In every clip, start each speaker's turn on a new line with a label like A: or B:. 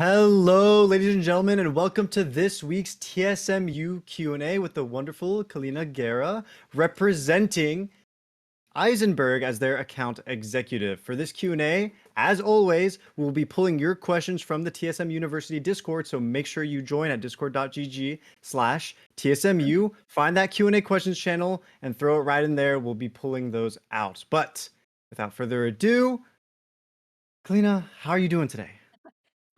A: Hello, ladies and gentlemen, and welcome to this week's TSMU Q&A with the wonderful Kalina Guerra, representing Eisenberg as their account executive. For this Q&A, as always, we'll be pulling your questions from the TSM University Discord, so make sure you join at discord.gg/TSMU. Find that Q&A questions channel and throw it right in there. We'll be pulling those out. But without further ado, Kalina, how are you doing today?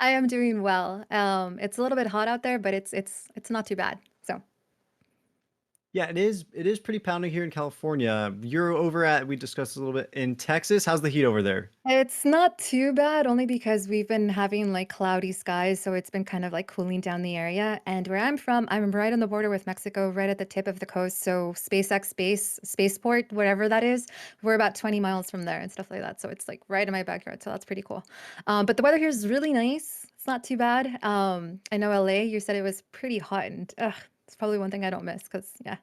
B: I am doing well. It's a little bit hot out there, but it's not too bad. So
A: Yeah, it is. It is pretty pounding here in California. You're over at, we discussed a little bit in Texas. How's the heat over there?
B: it's not too bad, only because we've been having like cloudy skies, so it's been kind of like cooling down the area. And where I'm from, I'm right on the border with Mexico, right at the tip of the coast. So SpaceX spaceport, whatever that is, we're about 20 miles from there and stuff like that. So it's like right in my backyard. So that's pretty cool. But the weather here is really nice. It's not too bad. I know LA, you said it was pretty hot, and it's probably one thing I don't miss because yeah.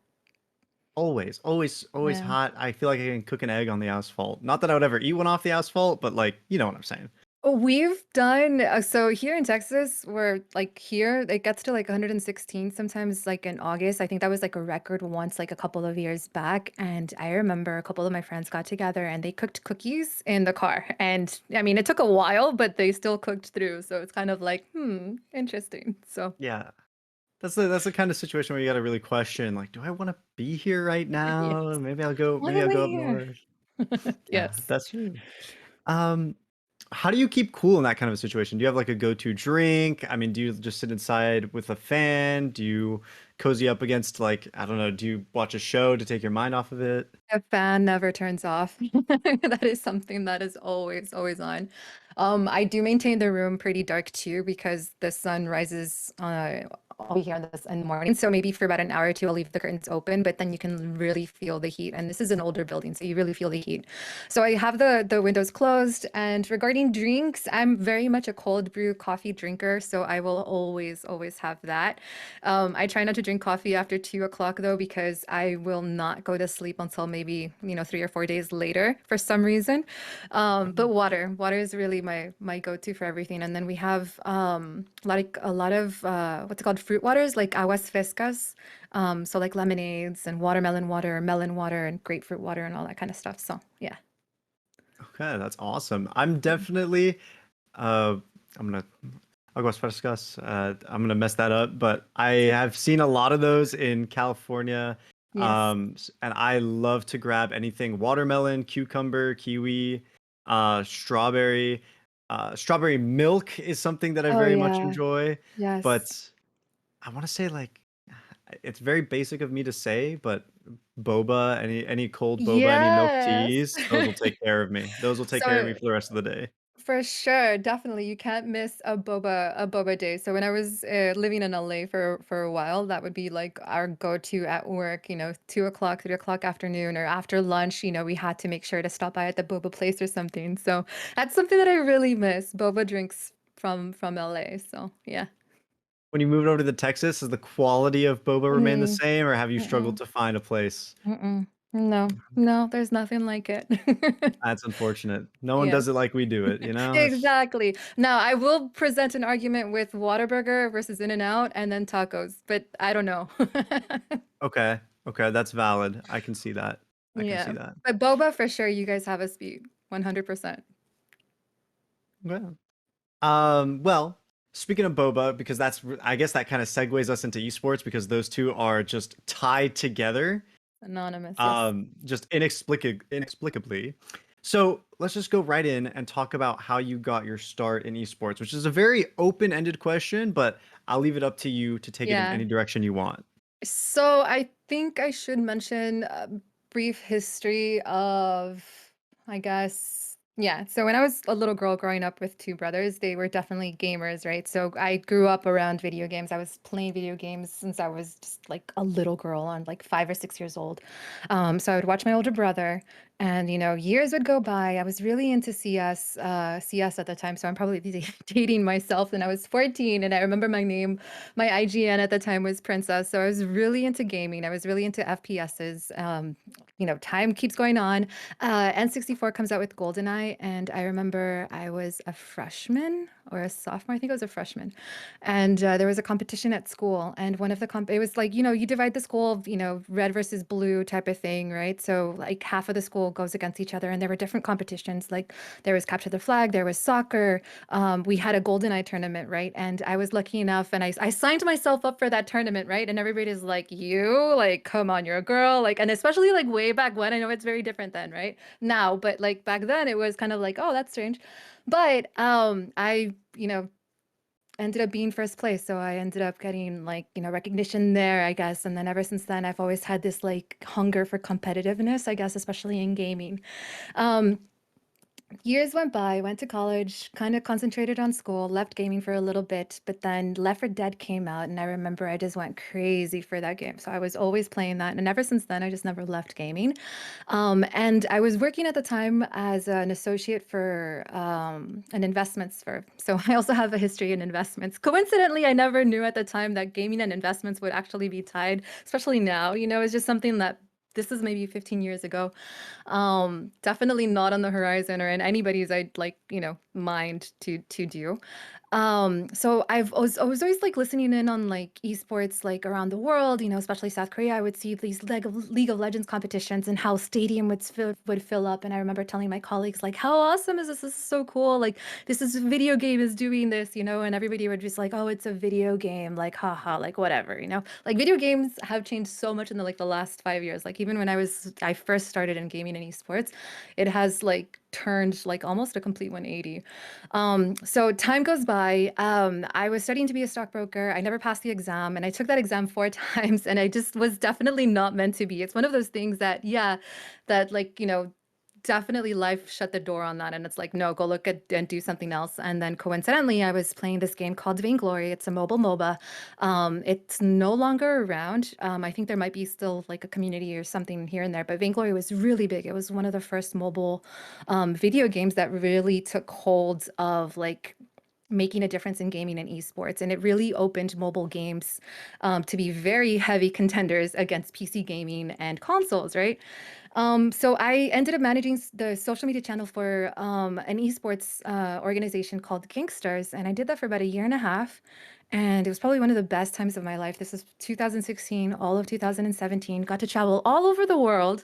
A: Always
B: Yeah.
A: hot. I feel like I can cook an egg on the asphalt. Not that I would ever eat one off the asphalt, but like, you know what I'm saying.
B: We've done so here in Texas, where like here it gets to like 116 sometimes, like in August. I think that was like a record once, like a couple of years back. And I remember a couple of my friends got together and they cooked cookies in the car. And I mean, it took a while, but they still cooked through. So it's kind of like, interesting. So
A: Yeah. That's the kind of situation where you got to really question, like, do I want to be here right now?
B: yes. Why
A: Maybe
B: am
A: I'll
B: I
A: go up
B: here?
A: north. Yeah,
B: Yes.
A: that's true. Um, how do you keep cool in that kind of a situation? Do you have like a go-to drink? I mean, do you just sit inside with a fan? Do you cozy up against like, I don't know, do you watch a show to take your mind off of it?
B: A fan never turns off. That is something that is always, always on. I do maintain the room pretty dark too because the sun rises over here in the morning. So maybe for about an hour or two, I'll leave the curtains open, but then you can really feel the heat. And this is an older building, so you really feel the heat. So I have the windows closed. And regarding drinks, I'm very much a cold brew coffee drinker, so I will always, always have that. I try not to drink coffee after 2 o'clock though, because I will not go to sleep until maybe, 3 or 4 days later for some reason. But water is really my go-to for everything. And then we have like a lot of what's it called, fruit waters, like aguas frescas. So like lemonades and watermelon water, melon water, and grapefruit water and all that kind of stuff. So yeah.
A: Okay, that's awesome. I'm definitely uh I'm gonna Aguas Frescas. I'm gonna mess that up, but I have seen a lot of those in California.
B: Yes.
A: And I love to grab anything watermelon, cucumber, kiwi, strawberry. Strawberry milk is something that I
B: Oh
A: very much
B: yeah.
A: enjoy,
B: Yes.
A: but I want to say like it's very basic of me to say, but boba, any cold boba, any milk
B: Yes.
A: teas, those will take care of me. Those will take care of me
B: So
A: for the rest of the day.
B: for sure, definitely. You can't miss a boba day. So when I was living in LA for a while, that would be like our go-to at work, 2 o'clock, 3 o'clock afternoon, or after lunch, we had to make sure to stop by at the boba place or something. So that's something that I really miss, boba drinks from LA. So yeah.
A: When you moved over to the Texas, has the quality of boba remained the
B: Mm,
A: same, or have you struggled
B: mm-mm,
A: to find a place?
B: mm-mm. No, no, there's nothing like it.
A: That's unfortunate. No one
B: Yes.
A: does it like we do it, you know? It's
B: Exactly. Now, I will present an argument with Whataburger versus In-N-Out and then tacos, but I don't know.
A: okay. Okay, that's valid. I can see that. I can see
B: Yeah.
A: that.
B: But boba for sure, you guys have us beat 100%.
A: Yeah. Well, speaking of boba, because I guess that kind of segues us into esports because those two are just tied together,
B: Anonymous, yes.
A: just inexplicably. So let's just go right in and talk about how you got your start in esports, which is a very open-ended question, but I'll leave it up to you to take it in
B: Yeah.
A: any direction you want.
B: So I think I should mention a brief history of, I guess, yeah. So when I was a little girl growing up with two brothers, they were definitely gamers, right? So I grew up around video games. I was playing video games since I was just like a little girl, on like 5 or 6 years old. So I would watch my older brother, and years would go by. I was really into CS at the time. So I'm probably dating myself. And I was 14, and I remember my IGN at the time was Princess, so I was really into gaming. I was really into FPSs. Time keeps going on. N64 comes out with GoldenEye, and I remember I was a freshman or a sophomore. I think I was a freshman. And there was a competition at school. And one of the it was like, you divide the school, red versus blue type of thing, right? So like half of the school goes against each other. And there were different competitions. Like there was capture the flag, there was soccer. We had a golden eye tournament, right? And I was lucky enough and I signed myself up for that tournament, right? And everybody's like, you, like, come on, you're a girl. Like, and especially like way back when, I know it's very different then, right? Now, but like back then it was kind of like, oh, that's strange. But I, ended up being first place. So I ended up getting like, recognition there, I guess. And then ever since then, I've always had this like hunger for competitiveness, I guess, especially in gaming. Um, Years went by, went to college, kind of concentrated on school, left gaming for a little bit, but then Left 4 Dead came out, and I remember I just went crazy for that game. So I was always playing that, and ever since then, I just never left gaming. And I was working at the time as an associate for an investments firm. So I also have a history in investments. Coincidentally, I never knew at the time that gaming and investments would actually be tied, especially now. It's just something that this is maybe 15 years ago. Definitely not on the horizon or in anybody's I'd like, mind to do. So I was always like listening in on like esports like around the world, especially South Korea. I would see these League of Legends competitions and how stadium would fill up. And I remember telling my colleagues like, how awesome is this? This is so cool. Like this is video game is doing this, and everybody would just like, oh, it's a video game, like haha, like whatever. Like video games have changed so much in the last 5 years. Like even when I first started in gaming and esports, it has like turned like almost a complete 180. So time goes by. I was studying to be a stockbroker. I never passed the exam, and I took that exam 4 times, and I just was definitely not meant to be. It's one of those things that, yeah, that like, definitely life shut the door on that. And it's like, no, go look at and do something else. And then coincidentally, I was playing this game called Vainglory. It's a mobile MOBA. It's no longer around. I think there might be still like a community or something here and there, but Vainglory was really big. It was one of the first mobile video games that really took hold of like making a difference in gaming and esports. And it really opened mobile games to be very heavy contenders against PC gaming and consoles, right? So I ended up managing the social media channel for an esports organization called Gangsters, and I did that for about a year and a half. And it was probably one of the best times of my life. This was 2016, all of 2017. Got to travel all over the world.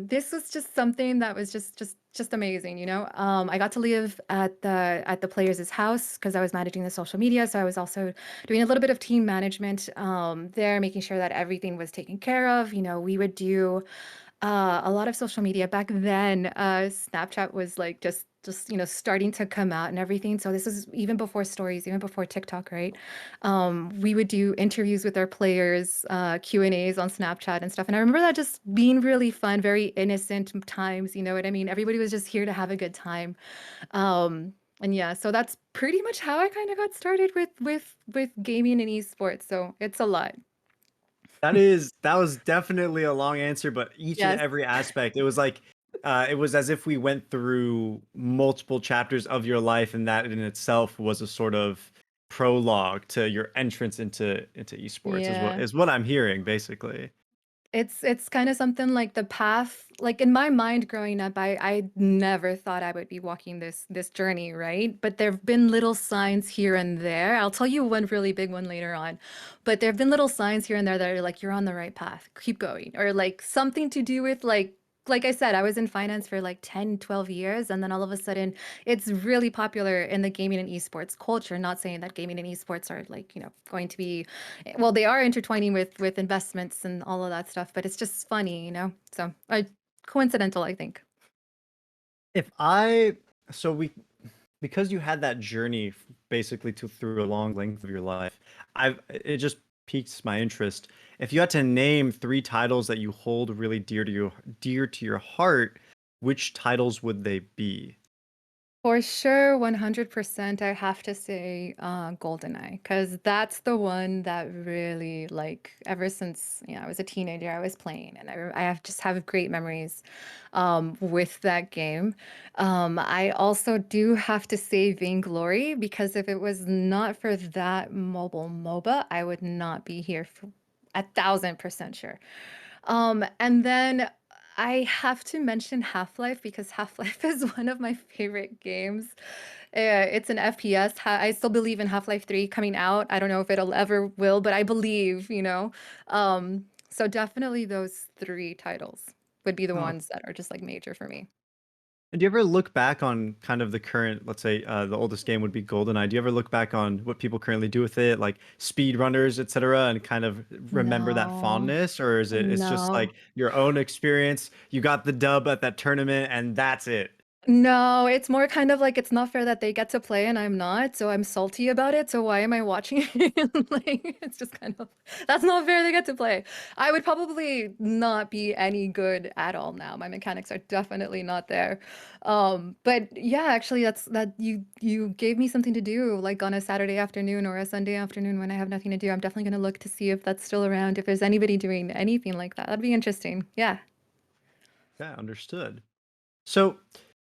B: This was just something that was just amazing. I got to live at the players' house because I was managing the social media. So I was also doing a little bit of team management there, making sure that everything was taken care of. We would do a lot of social media back then. Snapchat was like just starting to come out and everything. So this is even before stories, even before TikTok, right? We would do interviews with our players, Q&As on Snapchat and stuff. And I remember that just being really fun, very innocent times. You know what I mean? Everybody was just here to have a good time. And yeah, so that's pretty much how I kind of got started with gaming and esports. So it's a lot.
A: That was definitely a long answer, but each and
B: Yes.
A: every aspect, it was like it was as if we went through multiple chapters of your life, and that in itself was a sort of prologue to your entrance into esports,
B: Yeah.
A: is what I'm hearing, basically.
B: It's kind of something like the path, like in my mind growing up, I never thought I would be walking this journey, right? But there've been little signs here and there. I'll tell you one really big one later on. But there've been little signs here and there that are like, you're on the right path, keep going. Or like something to do with like I said, I was in finance for like 10, 12 years, and then all of a sudden it's really popular in the gaming and esports culture. Not saying that gaming and esports are like, going to be, well, they are intertwining with investments and all of that stuff, but it's just funny. So coincidental, I think.
A: If I so we because you had that journey basically to through a long length of your life, it just piques my interest. If you had to name three titles that you hold really dear to your heart, which titles would they be?
B: For sure, 100%, I have to say GoldenEye, because that's the one that really, like, ever since I was a teenager, I was playing, and I have just have great memories with that game. I also do have to say Vainglory, because if it was not for that mobile MOBA, I would not be here for 1,000% sure. And then I have to mention Half-Life because Half-Life is one of my favorite games. It's an FPS. I still believe in Half-Life 3 coming out. I don't know if it'll ever will, but I believe, you know. So definitely those three titles would be the
A: Oh,
B: ones that are just like major for me.
A: and do you ever look back on kind of the current, let's say, the oldest game would be GoldenEye. Do you ever look back on what people currently do with it, like speed runners, etc., and kind of remember that
B: No,
A: fondness, or is it's just
B: no.
A: like your own experience? You got the dub at that tournament, and that's it.
B: No, it's more kind of like it's not fair that they get to play and I'm not, so I'm salty about it. So why am I watching it? Like it's just kind of that's not fair they get to play. I would probably not be any good at all now. My mechanics are definitely not there. But yeah, actually that you gave me something to do like on a Saturday afternoon or a Sunday afternoon when I have nothing to do. I'm definitely gonna look to see if that's still around, if there's anybody doing anything like that. That'd be interesting. Yeah.
A: Yeah, understood. So,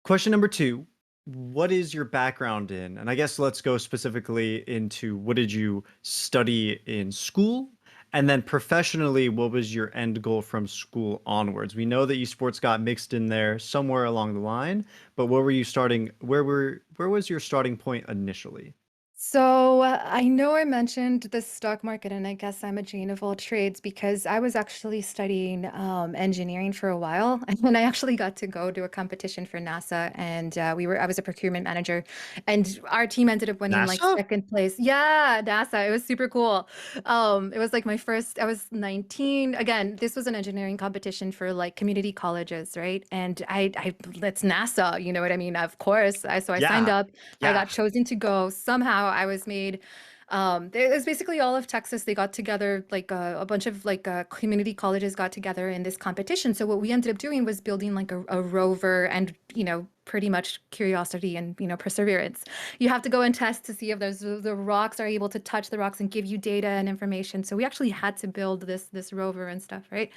A: question number two, what is your background in? And I guess let's go specifically into what did you study in school? And then professionally, what was your end goal from school onwards? We know that esports got mixed in there somewhere along the line, but where were you starting? Where was your starting point initially?
B: So I know I mentioned the stock market, and I guess I'm a Jane of all trades because I was actually studying engineering for a while, and I actually got to go to a competition for NASA, and I was a procurement manager, and our team ended up winning like
A: NASA?
B: second place. Yeah, NASA. It was super cool. It was like my first. I was 19. Again, this was an engineering competition for like community colleges, right? And it's NASA. You know what I mean? Of course. So I signed
A: Yeah.
B: up. I
A: Yeah.
B: got chosen to go. Somehow I was made. It was basically all of Texas. They got together, like a bunch of like community colleges got together in this competition. So what we ended up doing was building like a rover and, you know, pretty much curiosity and, you know, perseverance. You have to go and test to see if the rocks are able to touch the rocks and give you data and information. So we actually had to build this rover and stuff, right?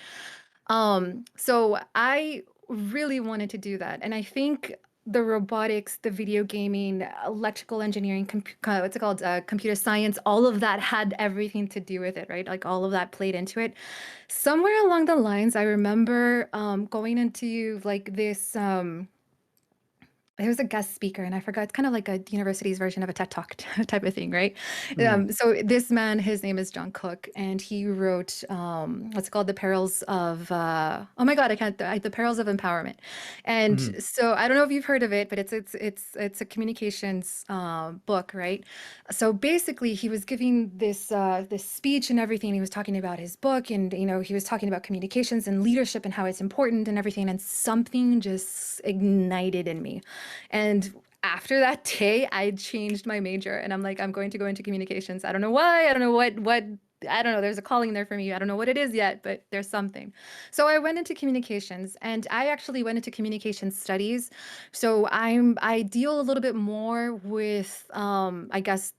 B: So I really wanted to do that. And I think the robotics, the video gaming, electrical engineering, what's it called? Computer science, all of that had everything to do with it, right? Like all of that played into it. Somewhere along the lines, I remember going into like this. He was a guest speaker, and I forgot. It's kind of like a university's version of a TED Talk type of thing, right?
A: Mhm.
B: So this man, his name is John Cook, and he wrote what's it called, The Perils of oh my God, I can't The Perils of Empowerment. And
A: Mhm.
B: so I don't know if you've heard of it, but it's a communications book, right? So basically, he was giving this speech and everything. He was talking about his book, and you know, he was talking about communications and leadership and how it's important and everything. And something just ignited in me. And after that day, I changed my major and I'm like, I'm going to go into communications. I don't know why. I don't know what I don't know. There's a calling there for me. I don't know what it is yet, but there's something. So I went into communications and I actually went into communication studies. So I deal a little bit more with I guess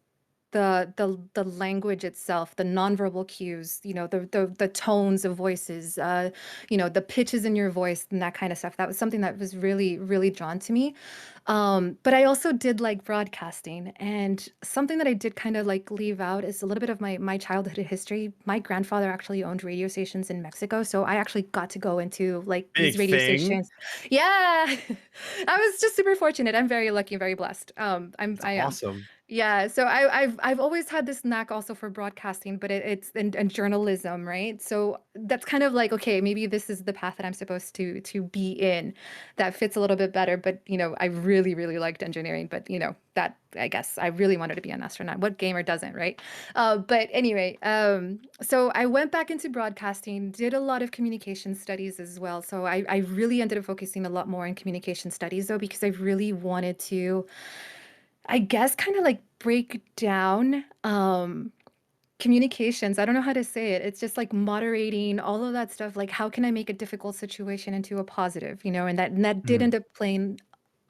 B: the language itself, the nonverbal cues, you know, the tones of voices, you know, the pitches in your voice and that kind of stuff. That was something that was really, really drawn to me. But I also did like broadcasting, and something that I did kind of like leave out is a little bit of my childhood history. My grandfather actually owned radio stations in Mexico, so I actually got to go into like these
A: Big
B: radio
A: thing.
B: stations. Yeah, I was just super fortunate. I'm very lucky and very blessed.
A: That's
B: I am.
A: awesome.
B: Yeah, so I've always had this knack also for broadcasting, but it's and journalism, right? So that's kind of like, okay, maybe this is the path that I'm supposed to be in. That fits a little bit better, but you know, I really, really liked engineering, but you know, that I guess I really wanted to be an astronaut. What gamer doesn't, right? But anyway, so I went back into broadcasting, did a lot of communication studies as well. So I really ended up focusing a lot more on communication studies though, because I really wanted to I guess kind of like break down communications. I don't know how to say it. It's just like moderating all of that stuff. Like how can I make a difficult situation into a positive, you know? And that did
A: Mhm.
B: end up playing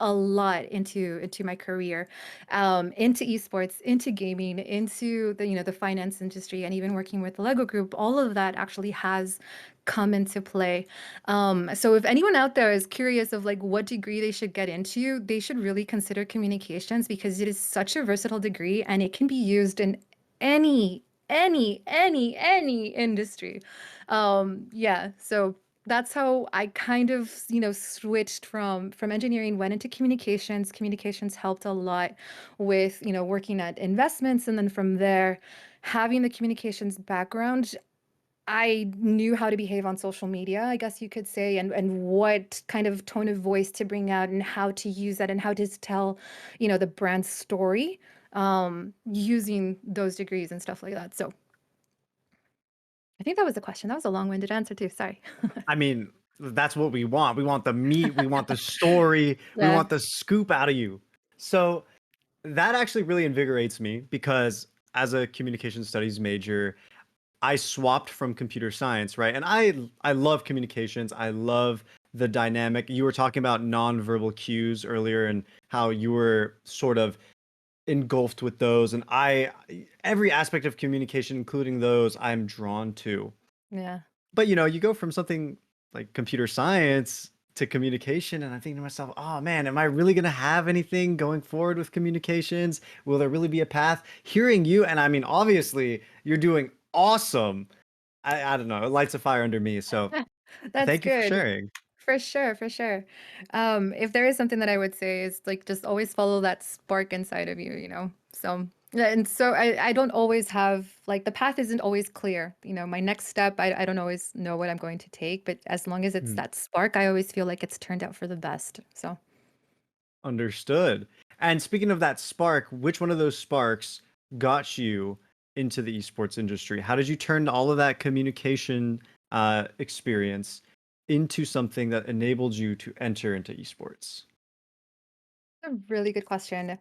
B: a lot into my career, into esports, into gaming, into the, you know, the finance industry, and even working with the Lego Group. All of that actually has come into play. So if anyone out there is curious of like what degree they should get into, they should really consider communications because it is such a versatile degree and it can be used in any industry. Yeah, so that's how I kind of, switched from engineering, went into communications. Communications helped a lot with, working at investments. And then from there, having the communications background, I knew how to behave on social media, I guess you could say, and what kind of tone of voice to bring out and how to use that and how to tell, the brand story, using those degrees and stuff like that. So I think that was the question. That was a long-winded answer too. Sorry.
A: I mean, that's what we want. We want the meat, we want the story, we
B: Yeah.
A: want the scoop out of you. So that actually really invigorates me because as a communication studies major, I swapped from computer science, right? And I love communications. I love the dynamic. You were talking about nonverbal cues earlier and how you were sort of engulfed with those. And I every aspect of communication, including those, I'm drawn to.
B: Yeah.
A: But you go from something like computer science to communication, and I'm thinking to myself, oh man, am I really gonna have anything going forward with communications? Will there really be a path? Hearing you, and I mean, obviously, you're doing awesome. I don't know, it lights a fire under me. So
B: That's
A: thank you for
B: good.
A: sharing.
B: For sure, for sure. If there is something that I would say is like just always follow that spark inside of you. So yeah, and so I don't always have like the path isn't always clear. My next step, I don't always know what I'm going to take, but as long as it's
A: Hmm.
B: that spark, I always feel like it's turned out for the best. So
A: Understood. And speaking of that spark, which one of those sparks got you into the esports industry? How did you turn all of that communication experience into something that enabled you to enter into esports?
B: a really good question.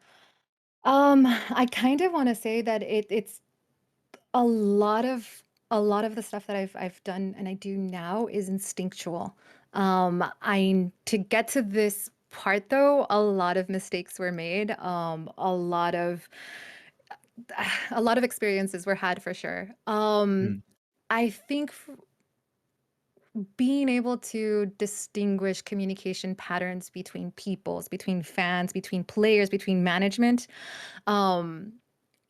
B: I kind of want to say that it's a lot of the stuff that I've done and I do now is instinctual. I to get to this part though, a lot of mistakes were made. A lot of experiences were had for sure.
A: Hmm.
B: I think being able to distinguish communication patterns between peoples, between fans, between players, between management, um,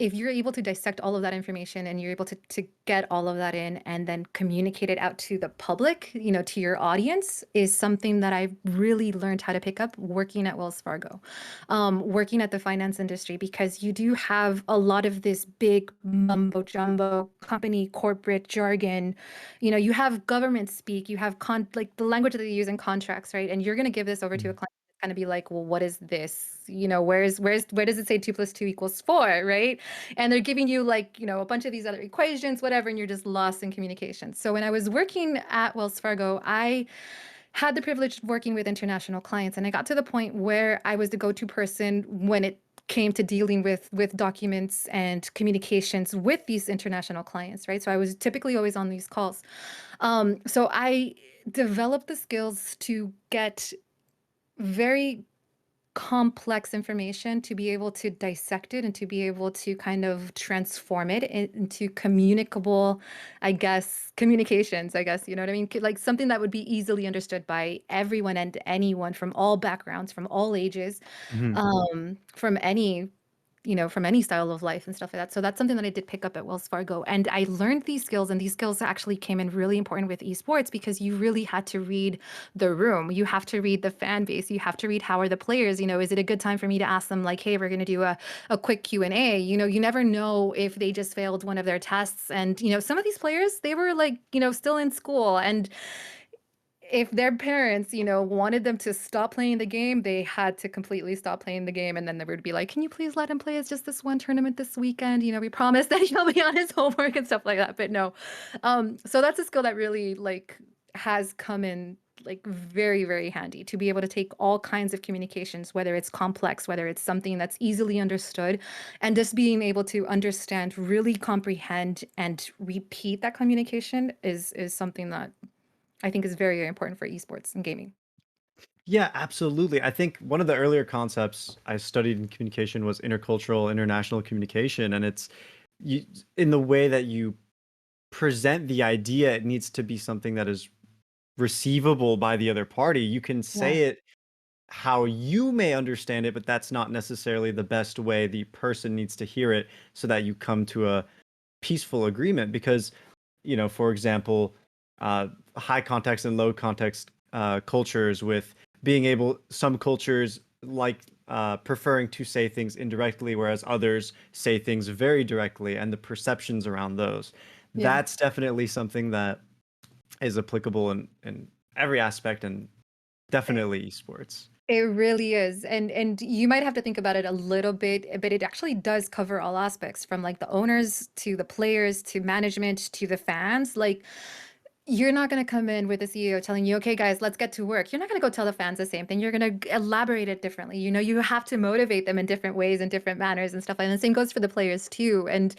B: if you're able to dissect all of that information and you're able to get all of that in and then communicate it out to the public, to your audience, is something that I've really learned how to pick up working at Wells Fargo, working at the finance industry, because you do have a lot of this big mumbo jumbo company corporate jargon. You have government speak, you have like the language that they use in contracts, right? And you're going to give this over to a client kind of be like, well, what is this? Where does it say 2 + 2 = 4, right? And they're giving you like, a bunch of these other equations, whatever, and you're just lost in communication. So when I was working at Wells Fargo, I had the privilege of working with international clients, and I got to the point where I was the go-to person when it came to dealing with documents and communications with these international clients, right? So I was typically always on these calls. So I developed the skills to get very complex information, to be able to dissect it and to be able to kind of transform it into communicable, I guess, communications, I guess, you know what I mean? Like something that would be easily understood by everyone and anyone from all backgrounds, from all ages,
A: Hmm.
B: from any style of life and stuff like that. So that's something that I did pick up at Wells Fargo. And I learned these skills, and these skills actually came in really important with esports because you really had to read the room. You have to read the fan base. You have to read how are the players, is it a good time for me to ask them like, hey, we're going to do a quick Q&A. You never know if they just failed one of their tests. And, some of these players, they were like, still in school, and if their parents, wanted them to stop playing the game, they had to completely stop playing the game. And then they would be like, can you please let him play? It's just this one tournament this weekend. We promise that he'll be on his homework and stuff like that. But no. So that's a skill that really like has come in like very, very handy to be able to take all kinds of communications, whether it's complex, whether it's something that's easily understood, and just being able to understand, really comprehend and repeat that communication is something that I think is very, very important for esports and gaming.
A: Yeah, absolutely. I think one of the earlier concepts I studied in communication was intercultural, international communication, and it's you in the way that you present the idea, it needs to be something that is receivable by the other party. You can
B: Yeah.
A: say it how you may understand it, but that's not necessarily the best way. The person needs to hear it so that you come to a peaceful agreement. Because, for example, uh, high context and low context cultures, with being able, some cultures like preferring to say things indirectly, whereas others say things very directly, and the perceptions around those.
B: Yeah.
A: That's definitely something that is applicable in every aspect, and definitely esports.
B: It really is. And you might have to think about it a little bit, but it actually does cover all aspects from like the owners to the players to management to the fans. Like you're not going to come in with the CEO telling you, okay, guys, let's get to work. You're not going to go tell the fans the same thing. You're going to elaborate it differently. You know, you have to motivate them in different ways and different manners and stuff. And the same goes for the players too. And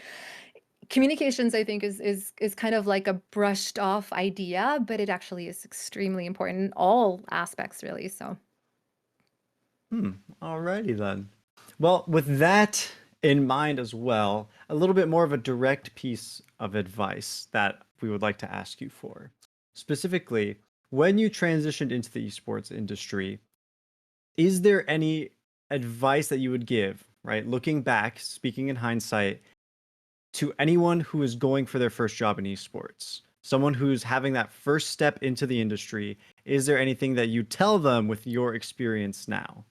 B: communications, I think, is kind of like a brushed off idea, but it actually is extremely important in all aspects, really. So.
A: Alrighty then. Well, with that in mind as well, a little bit more of a direct piece of advice that we would like to ask you for. Specifically, when you transitioned into the esports industry, is there any advice that you would give, right? Looking back, speaking in hindsight, to anyone who is going for their first job in esports, someone who's having that first step into the industry, is there anything that you tell them with your experience now?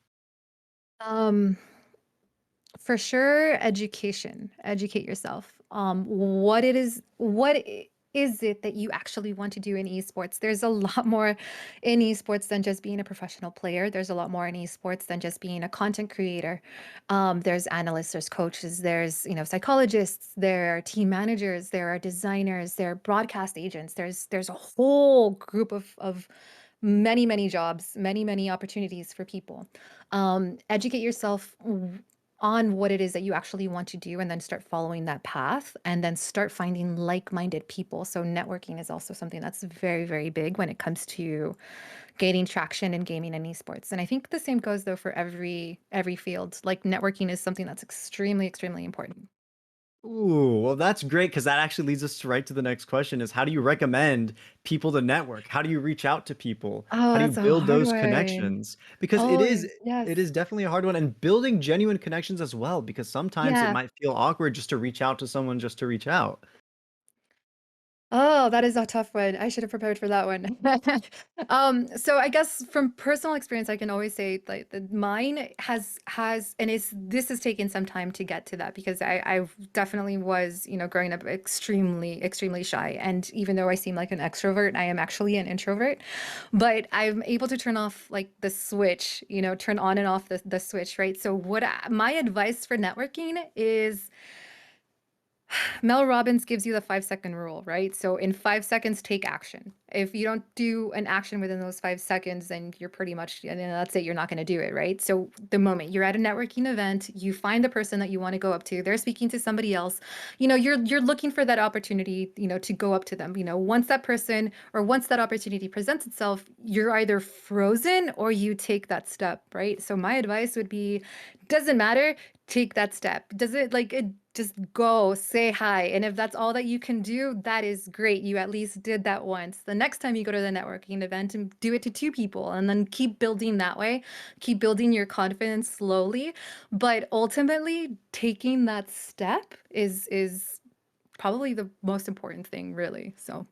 B: Um, For sure, education. Educate yourself. Is it that you actually want to do in esports? There's a lot more in esports than just being a professional player. There's a lot more in esports than just being a content creator. There's analysts, there's coaches, there's psychologists, there are team managers, there are designers, there are broadcast agents. There's a whole group of many jobs, many opportunities for people. Educate yourself on what it is that you actually want to do and then start following that path and then start finding like-minded people. So networking is also something that's very big when it comes to gaining traction in gaming and esports. And I think the same goes though for every field. Like networking is something that's extremely important.
A: Ooh, well, that's great because that actually leads us to right to the next question is how do you recommend people to network? How do you reach out to people?
B: Oh,
A: How do you
B: that's a
A: build
B: hard
A: those
B: one.
A: connections? Because
B: Oh,
A: it
B: yes.
A: is definitely a hard one, and building genuine connections as well, because sometimes it
B: Yeah.
A: might feel awkward just to reach out to someone just to reach out.
B: Oh, that is a tough one. I should have prepared for that one. So I guess from personal experience, I can always say like that mine has and it's this has taken some time to get to that because I definitely was, growing up extremely shy. And even though I seem like an extrovert, I am actually an introvert. But I'm able to turn off like the switch, turn on and off the switch, right? So my advice for networking is Mel Robbins gives you the 5-second rule, right? So in 5 seconds, take action. If you don't do an action within those 5 seconds, then you're pretty much, and then that's it. You're not going to do it, right? So the moment you're at a networking event, you find the person that you want to go up to. They're speaking to somebody else. You're looking for that opportunity, to go up to them. Once that person or once that opportunity presents itself, you're either frozen or you take that step, right? So my advice would be, doesn't matter, take that step. Does it like it just go say hi, and if that's all that you can do, that is great. You at least did that once. The next time you go to the networking event, and do it to two people and then keep building that way. Keep building your confidence slowly, but ultimately taking that step is probably the most important thing, really. So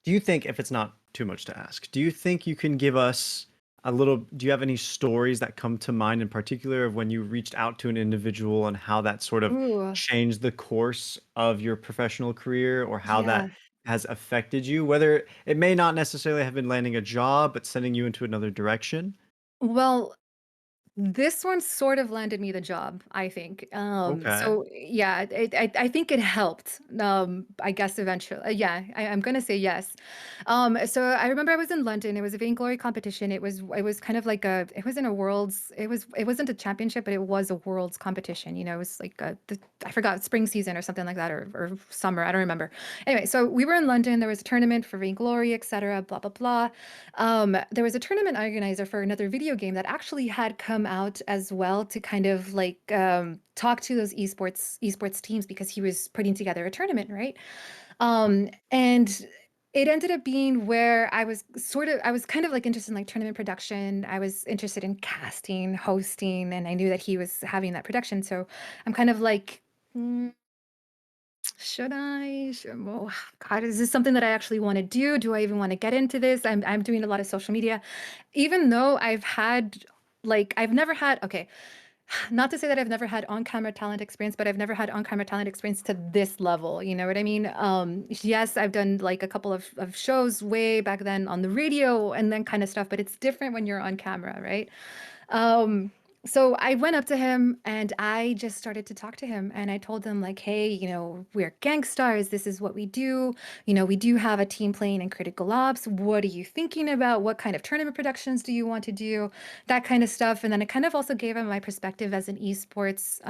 A: Do you think, if it's not too much to ask, do you think you can give us a little, do you have any stories that come to mind in particular of when you reached out to an individual and how that sort of
B: ooh,
A: changed the course of your professional career, or how
B: yeah.
A: that has affected you? Whether it may not necessarily have been landing a job, but sending you into another direction?
B: Well, this one sort of landed me the job, I think.
A: Okay.
B: So yeah, I think it helped. I guess eventually, yeah, I'm gonna say yes. So I remember I was in London. It was a Vainglory competition. It was kind of like it was in a world's. It wasn't a championship, but it was a world's competition. It was like I forgot, spring season or something like that, or summer. I don't remember. Anyway, so we were in London. There was a tournament for Vainglory, etc. Blah blah blah. There was a tournament organizer for another video game that actually had come out as well to kind of like talk to those esports teams because he was putting together a tournament, right? And it ended up being where I was kind of like interested in like tournament production. I was interested in casting, hosting, and I knew that he was having that production. So I'm kind of like, should I? Oh, God, is this something that I actually want to do? Do I even want to get into this? I'm doing a lot of social media, even though I've never had, okay, not to say that I've never had on-camera talent experience, but I've never had on-camera talent experience to this level. You know what I mean? Yes, I've done like a couple of shows way back then on the radio and then kind of stuff, but it's different when you're on camera, right? Um, so I went up to him and I just started to talk to him and I told him like, hey, we're gangsters. This is what we do. We do have a team playing in Critical Ops. What are you thinking about? What kind of tournament productions do you want to do? That kind of stuff. And then it kind of also gave him my perspective as an esports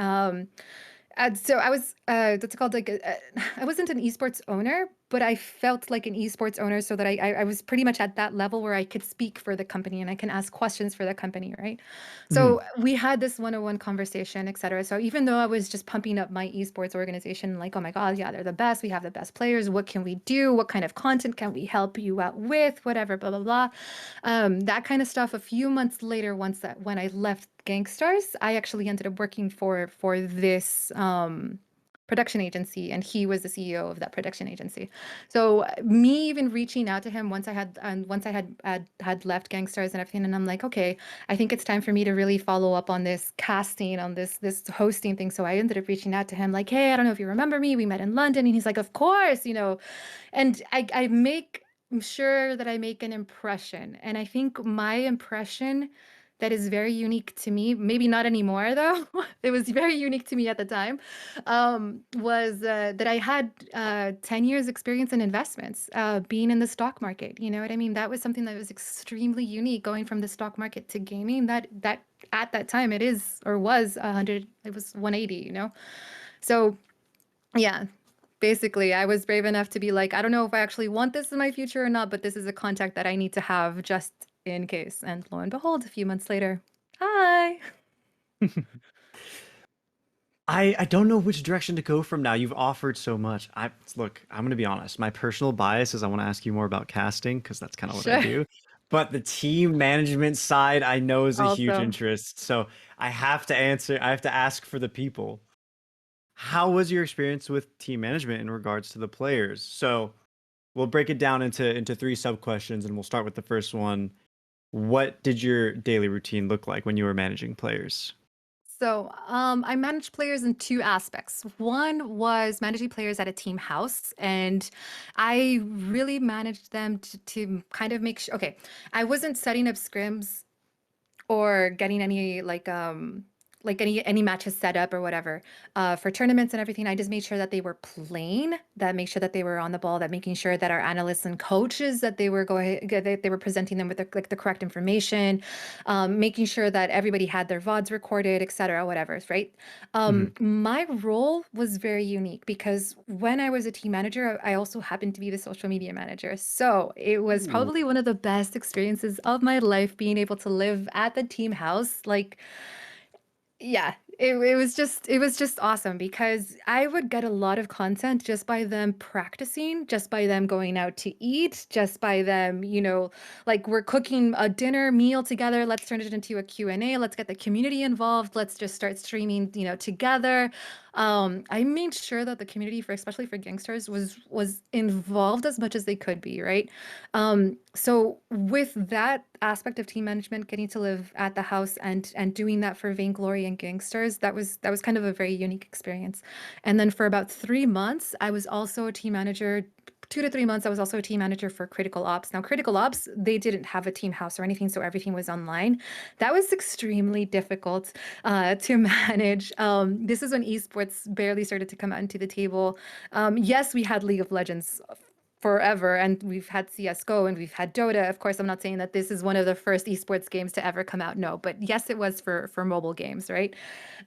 B: so I was, what's it called? I wasn't an esports owner, but I felt like an esports owner so that I was pretty much at that level where I could speak for the company and I can ask questions for the company, right? So
A: Mhm.
B: we had this one-on-one conversation, et cetera. So even though I was just pumping up my esports organization, like, oh my God, yeah, they're the best. We have the best players. What can we do? What kind of content can we help you out with? Whatever, blah, blah, blah. That kind of stuff. A few months later, when I left Gangstars, I actually ended up working for this production agency, and he was the CEO of that production agency. So me even reaching out to him once I had left Gangstars and everything, and I'm like, okay, I think it's time for me to really follow up on this casting, on this hosting thing. So I ended up reaching out to him like, hey, I don't know if you remember me. We met in London, and he's like, of course, and I make I'm sure that I make an impression. And I think my impression that is very unique to me, maybe not anymore though, it was very unique to me at the time, was that I had 10 years experience in investments, being in the stock market. You know what I mean? That was something that was extremely unique, going from the stock market to gaming. That at that time it is or was 100, it was 180. So yeah, basically, I was brave enough to be like, I don't know if I actually want this in my future or not, but this is a contact that I need to have just in case. And lo and behold, a few months later, hi.
A: I don't know which direction to go from now. You've offered so much. Look, I'm gonna be honest. My personal bias is I want to ask you more about casting because that's kind of what I
B: Sure.
A: do. But the team management side I know is a huge
B: Also,
A: interest. So I have to ask for the people. How was your experience with team management in regards to the players? So we'll break it down into three sub questions and we'll start with the first one. What did your daily routine look like when you were managing players?
B: I managed players in two aspects. One was managing players at a team house, and I really managed them to kind of make sure. Okay, I wasn't setting up scrims or getting any like any matches set up or whatever for tournaments and everything. I just made sure that they were playing, that make sure that they were on the ball, that making sure that our analysts and coaches that they were presenting them with the correct information, making sure that everybody had their VODs recorded, etc., whatever, right?
A: Mhm.
B: My role was very unique because when I was a team manager, I also happened to be the social media manager. So it was
A: Ooh.
B: probably one of the best experiences of my life being able to live at the team house. Like, yeah, it was just awesome because I would get a lot of content just by them practicing, just by them going out to eat, just by them, like we're cooking a dinner meal together. Let's turn it into a Q&A. Let's get the community involved. Let's just start streaming, together. I made sure that the community for especially for gangsters was involved as much as they could be, right? So with that aspect of team management, getting to live at the house and doing that for Vainglory and Gangsters, that was kind of a very unique experience. And then for about 3 months, I was also a team manager. 2 to 3 months, I was also a team manager for Critical Ops. Now, Critical Ops, they didn't have a team house or anything, so everything was online. That was extremely difficult to manage. This is when esports barely started to come out into the table. Yes, we had League of Legends forever, and we've had CS:GO and we've had Dota. Of course, I'm not saying that this is one of the first esports games to ever come out. No, but yes, it was for mobile games, right?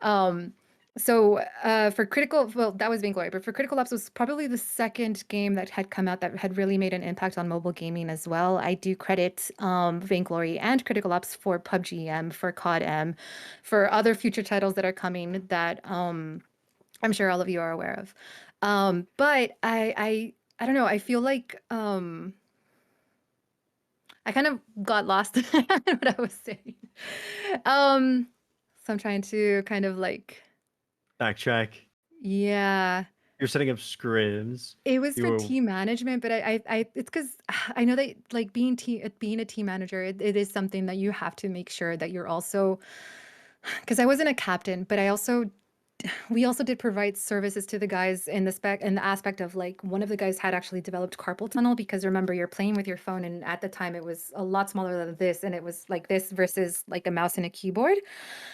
B: Um, for Critical, well, that was Vainglory, but for Critical Ops was probably the second game that had come out that had really made an impact on mobile gaming as well. I do credit Vainglory and Critical Ops for PUBG M, for COD M, for other future titles that are coming that I'm sure all of you are aware of. But I don't know. I feel like I kind of got lost in what I was saying. So I'm trying to kind of like,
A: Backtrack.
B: yeah.
A: You're setting up scrims.
B: It was
A: You
B: for
A: were
B: team management, but it's because I know that like being a team manager, it is something that you have to make sure that you're also because I wasn't a captain, but I also we also did provide services to the guys in the aspect of like one of the guys had actually developed carpal tunnel because remember you're playing with your phone and at the time it was a lot smaller than this and it was like this versus like a mouse and a keyboard.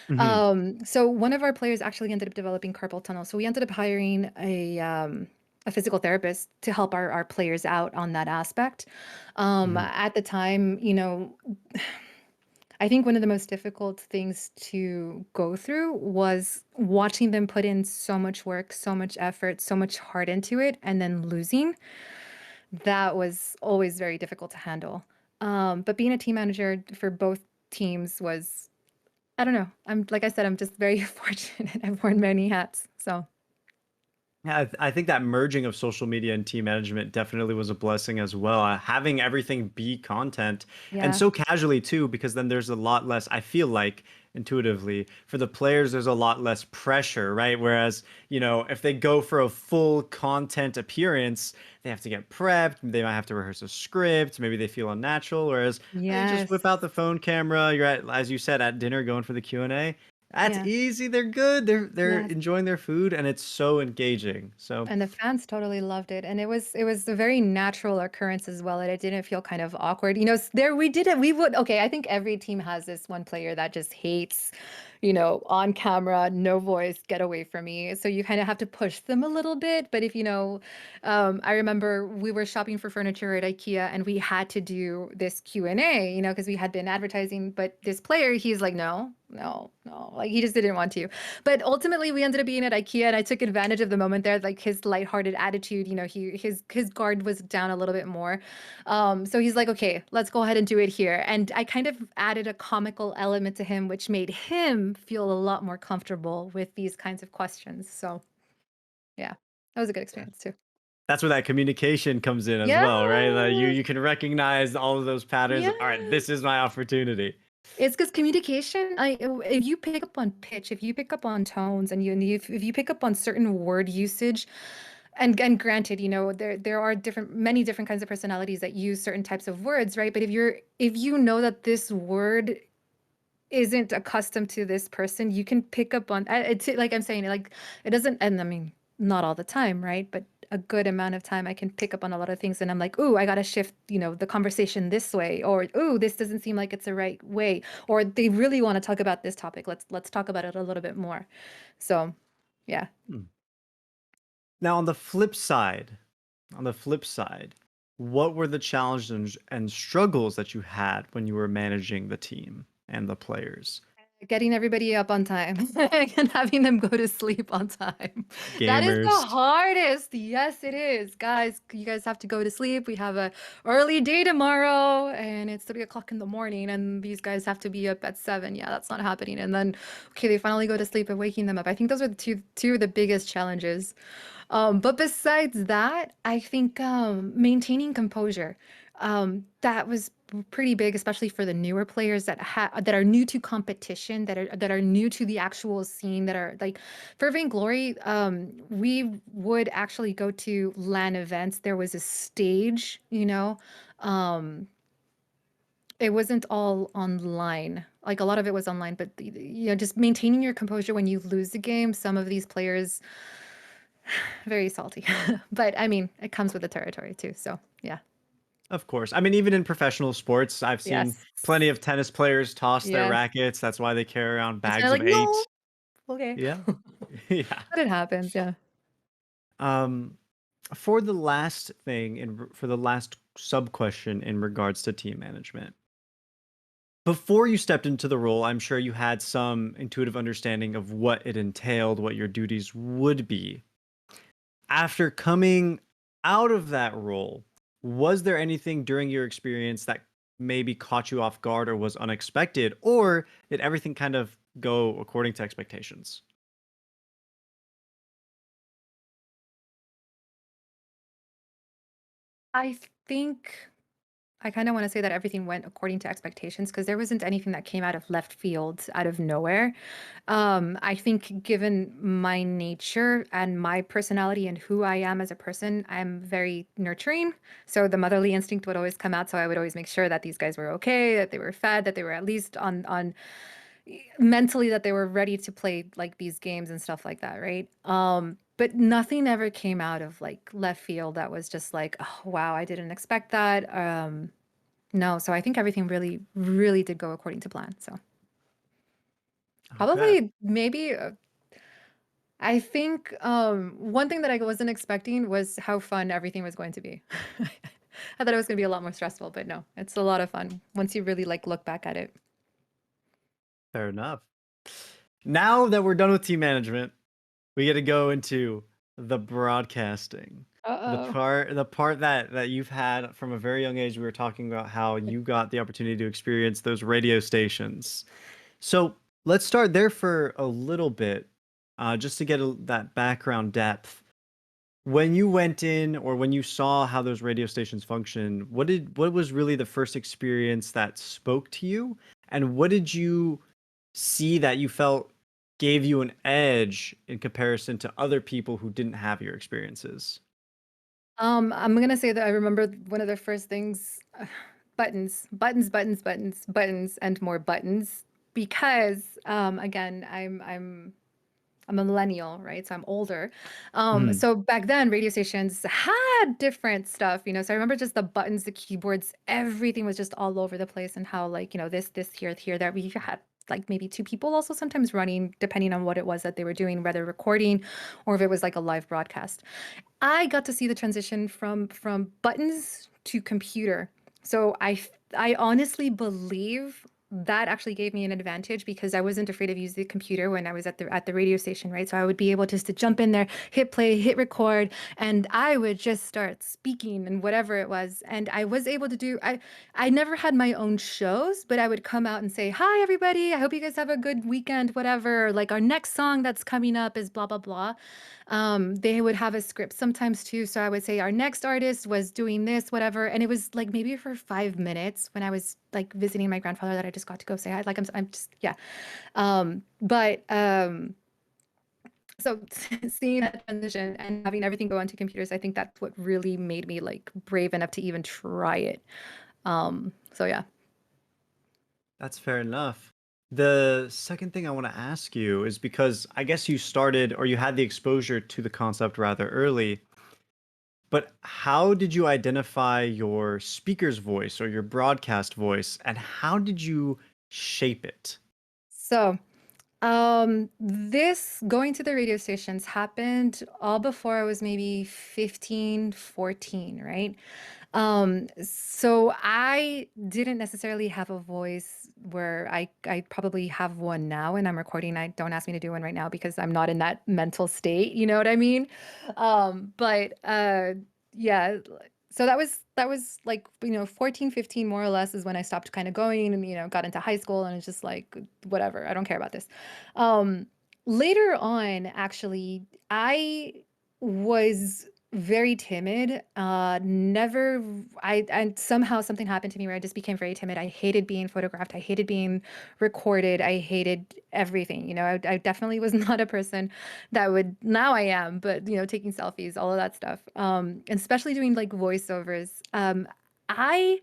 A: Mhm.
B: So one of our players actually ended up developing carpal tunnel. So we ended up hiring a physical therapist to help our players out on that aspect.
A: Mhm.
B: At the time, you know, I think one of the most difficult things to go through was watching them put in so much work, so much effort, so much heart into it, and then losing. That was always very difficult to handle. But being a team manager for both teams was, I don't know. I'm like I said, I'm just very fortunate. I've worn many hats. So
A: Yeah, I think that merging of social media and team management definitely was a blessing as well. Having everything be content and
B: yeah.
A: so casually too, because then there's a lot less, I feel like intuitively, for the players, there's a lot less pressure, right? Whereas, if they go for a full content appearance, they have to get prepped, they might have to rehearse a script, maybe they feel unnatural. Whereas you just
B: Yes.
A: whip out the phone camera, you're at, as you said, at dinner going for the Q&A. That's
B: Yeah.
A: easy. They're good. They're
B: Yes.
A: enjoying their food, and it's so engaging. So,
B: And the fans totally loved it, and it was a very natural occurrence as well, and it didn't feel kind of awkward. You know, there we did it. We would okay. I think every team has this one player that just hates, on camera, no voice, get away from me. So you kind of have to push them a little bit. But if I remember we were shopping for furniture at IKEA, and we had to do this Q&A, because we had been advertising. But this player, he's like, no, no, no, like he just didn't want to. But ultimately, we ended up being at IKEA, and I took advantage of the moment there, like his lighthearted attitude. His guard was down a little bit more, so he's like, "Okay, let's go ahead and do it here." And I kind of added a comical element to him, which made him feel a lot more comfortable with these kinds of questions. So yeah, that was a good
A: yeah,
B: experience too.
A: that's where that communication comes in as
B: Yeah,
A: well, right? Like you can recognize all of those patterns.
B: yeah.
A: All right, this is my opportunity.
B: It's because communication, if you pick up on pitch, if you pick up on tones, if you pick up on certain word usage, and granted, there are many different kinds of personalities that use certain types of words, right? But if you know that this word isn't accustomed to this person, you can pick up on it's like I'm saying, like it doesn't, and I mean, not all the time, right? But a good amount of time I can pick up on a lot of things and I'm like, ooh, I gotta shift, the conversation this way, or ooh, this doesn't seem like it's the right way, or they really want to talk about this topic. Let's talk about it a little bit more. So yeah.
A: Hmm. Now, on the flip side, what were the challenges and struggles that you had when you were managing the team and the players?
B: Getting everybody up on time and having them go to sleep on time. That is the
A: Gamers.
B: hardest. Yes, it is. Guys, you guys have to go to sleep. We have a early day tomorrow and it's 3 o'clock in the morning and these guys have to be up at 7. Yeah, that's not happening. And then, okay, they finally go to sleep and waking them up. I think those are the two of the biggest challenges. But besides that, I think maintaining composure. That was pretty big, especially for the newer players that are new to competition, that are new to the actual scene, that are like for Vainglory, we would actually go to LAN events. There was a stage, um, it wasn't all online. Like a lot of it was online, but just maintaining your composure when you lose the game. Some of these players very salty. But I mean, it comes with the territory too. So yeah.
A: Of course. I mean, even in professional sports, I've seen
B: Yes.
A: plenty of tennis players toss their
B: Yes.
A: rackets. That's why they carry around
B: It's kind
A: bags
B: of
A: of
B: like, no,
A: eight.
B: okay.
A: Yeah. Yeah.
B: But it happens, yeah.
A: Um, for the last thing for the last sub question in regards to team management. Before you stepped into the role, I'm sure you had some intuitive understanding of what it entailed, what your duties would be. After coming out of that role, was there anything during your experience that maybe caught you off guard or was unexpected, or did everything kind of go according to expectations?
B: I think. I kind of want to say that everything went according to expectations because there wasn't anything that came out of left field, out of nowhere. I think given my nature and my personality and who I am as a person, I'm very nurturing. So the motherly instinct would always come out. So I would always make sure that these guys were okay, that they were fed, that they were at least on mentally that they were ready to play like these games and stuff like that, right? But nothing ever came out of like left field that was just like, oh wow, I didn't expect that. No, so I think everything really, really did go according to plan. So
A: Okay.
B: probably maybe I think one thing that I wasn't expecting was how fun everything was going to be. I thought it was going to be a lot more stressful, but no, it's a lot of fun once you really like look back at it.
A: Fair enough. Now that we're done with team management, we get to go into the broadcasting. The
B: Uh-oh.
A: part that you've had from a very young age. We were talking about how you got the opportunity to experience those radio stations. So let's start there for a little bit, just to get that background depth. When you went in, or when you saw how those radio stations function, what was really the first experience that spoke to you, and what did you see that you felt gave you an edge in comparison to other people who didn't have your experiences?
B: I'm gonna say that I remember one of the first things, buttons, buttons, buttons, buttons, buttons, and more buttons. Because again, I'm a millennial, right? So I'm older.
A: Mm,
B: So back then, radio stations had different stuff, you know. So I remember just the buttons, the keyboards, everything was just all over the place, and how like, you know, this here, here, there. We had like maybe two people also sometimes running, depending on what it was that they were doing, whether recording or if it was like a live broadcast. I got to see the transition from buttons to computer. So I honestly believe that actually gave me an advantage because I wasn't afraid of using the computer when I was at the radio station, right? So I would be able just to jump in there, hit play, hit record, and I would just start speaking and whatever it was. And I was able to do I never had my own shows, but I would come out and say, "Hi everybody, I hope you guys have a good weekend, whatever. Like our next song that's coming up is blah blah blah." They would have a script sometimes too. So I would say our next artist was doing this, whatever. And it was like maybe for 5 minutes when I was like visiting my grandfather that I just got to go say hi. Like I'm just, yeah. But so seeing that transition and having everything go onto computers, I think that's what really made me like brave enough to even try it. So yeah.
A: that's fair enough. The second thing I want to ask you is, because I guess you started, or you had the exposure to the concept rather early, but how did you identify your speaker's voice or your broadcast voice, and how did you shape it?
B: So this going to the radio stations happened all before I was maybe 15, 14, right? So I didn't necessarily have a voice where I probably have one now and I'm recording. I don't ask me to do one right now because I'm not in that mental state, you know what I mean? But yeah, so that was like, you know, 14, 15 more or less is when I stopped kind of going and, you know, got into high school and it's just like whatever, I don't care about this. Um Later on, actually, I was very timid. Never, and somehow something happened to me where I just became very timid. I hated being photographed. I hated being recorded. I hated everything. You know, I definitely was not a person that would, now I am, but, you know, taking selfies, all of that stuff. And especially doing like voiceovers. I,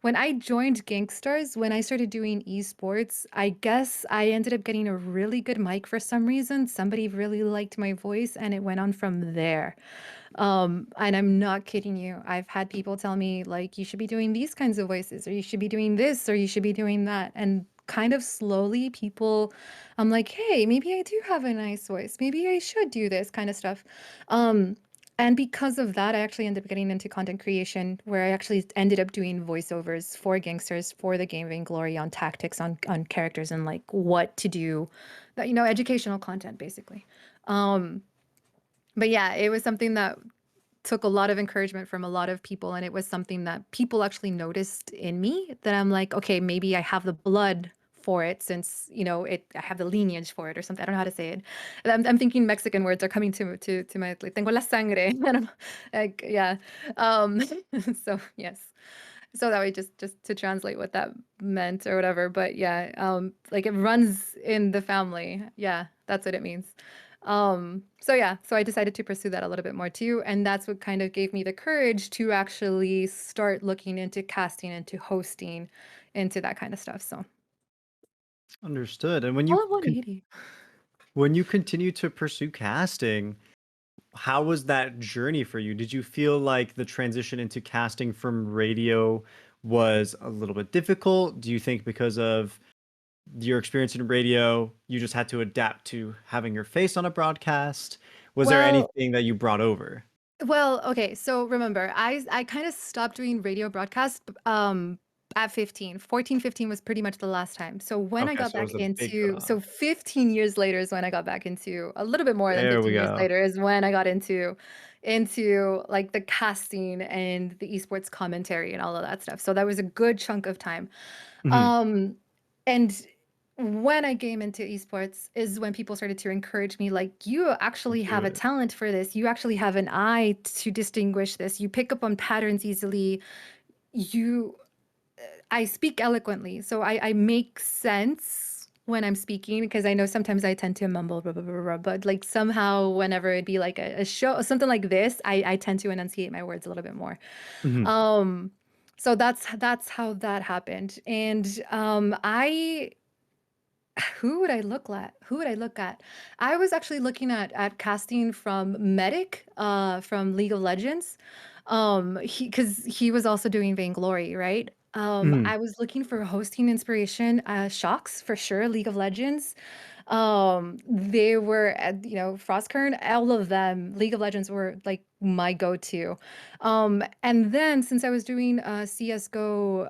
B: when I joined Gangsters, when I started doing esports, I guess I ended up getting a really good mic for some reason. Somebody really liked my voice and it went on from there. And I'm not kidding you. I've had people tell me, like, you should be doing these kinds of voices, or you should be doing this, or you should be doing that. And kind of slowly, people, I'm like, hey, maybe I do have a nice voice. Maybe I should do this kind of stuff. Um, and because of that, I actually ended up getting into content creation, where I actually ended up doing voiceovers for gangsters for the game Vainglory on tactics, on characters, and like what to do, that, you know, educational content basically. Um, but yeah, it was something that took a lot of encouragement from a lot of people, and it was something that people actually noticed in me, that I'm like, okay, maybe I have the blood for it, since, you know, it, I have the lineage for it or something. I don't know how to say it. I'm thinking Mexican words are coming to my, like, tengo la sangre. I don't know, like, yeah. um so yes. So that way just to translate what that meant or whatever. But yeah, like it runs in the family. Yeah, that's what it means. So yeah, so I decided to pursue that a little bit more too, and that's what kind of gave me the courage to actually start looking into casting, into hosting, into that kind of stuff. So
A: Understood. And
B: all at 180.
A: when you continue to pursue casting, how was that journey for you? Did you feel like the transition into casting from radio was a little bit difficult? Do you think because of your experience in radio, you just had to adapt to having your face on a broadcast? Was there
B: Well,
A: anything that you brought over?
B: Well, okay, so remember, I kind of stopped doing radio broadcasts at 15. 14, 15 was pretty much the last time. So when I
A: Okay,
B: got
A: so it
B: back
A: was a big
B: into so
A: cutoff.
B: 15 years later is when I got back into a little bit more than
A: There we
B: 15 years
A: go.
B: later is when I got into like the casting and the esports commentary and all of that stuff. So that was a good chunk of time.
A: Mhm.
B: Um, and when I came into esports is when people started to encourage me, like, you actually
A: Do
B: have a
A: it.
B: talent for this. You actually have an eye to distinguish this. You pick up on patterns easily. You, I speak eloquently, so I make sense when I'm speaking because I know sometimes I tend to mumble, blah, blah, blah, blah, but like somehow whenever it'd be like a show, something like this, I tend to enunciate my words a little bit more.
A: Mhm.
B: Um, so that's how that happened. And I who would I look at? Who would I look at? I was actually looking at casting from Medic, from League of Legends. Because he was also doing Vainglory, right?
A: Mhm.
B: I was looking for hosting inspiration, Shocks for sure, League of Legends. They were, Frostkern, all of them, League of Legends were like my go-to. And then since I was doing CS:GO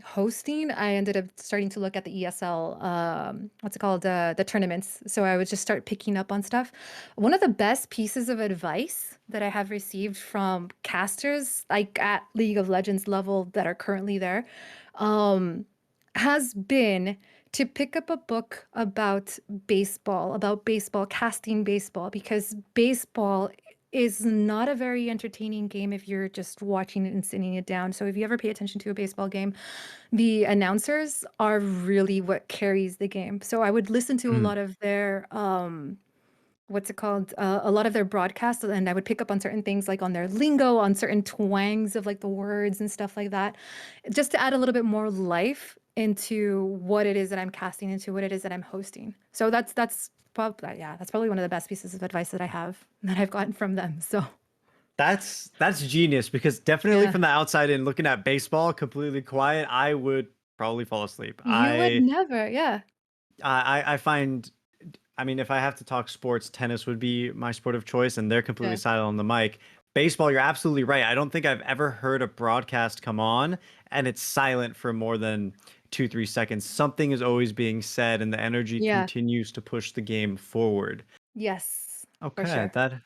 B: hosting, I ended up starting to look at the ESL, what's it called, the tournaments. So I would just start picking up on stuff. One of the best pieces of advice that I have received from casters, like at League of Legends level that are currently there, um, has been to pick up a book about baseball, casting baseball, because baseball is not a very entertaining game if you're just watching it and sitting it down. So if you ever pay attention to a baseball game, the announcers are really what carries the game. So I would listen to a
A: Mhm.
B: lot of their what's it called? A lot of their broadcasts, and I would pick up on certain things like on their lingo, on certain twangs of like the words and stuff like that, just to add a little bit more life into what it is that I'm casting, into what it is that I'm hosting. So that's probably, yeah, that's probably one of the best pieces of advice that I have that I've gotten from them. So
A: That's genius because definitely
B: yeah,
A: from the outside in looking at baseball completely quiet, I would probably fall asleep.
B: you would never, yeah,
A: I find, I mean, if I have to talk sports, tennis would be my sport of choice, and they're completely
B: yeah,
A: silent on the mic. Baseball, you're absolutely right. I don't think I've ever heard a broadcast come on and it's silent for more than 2, 3 seconds. Something is always being said, and the energy
B: yeah,
A: continues to push the game forward.
B: yes, for
A: Okay,
B: sure.
A: that.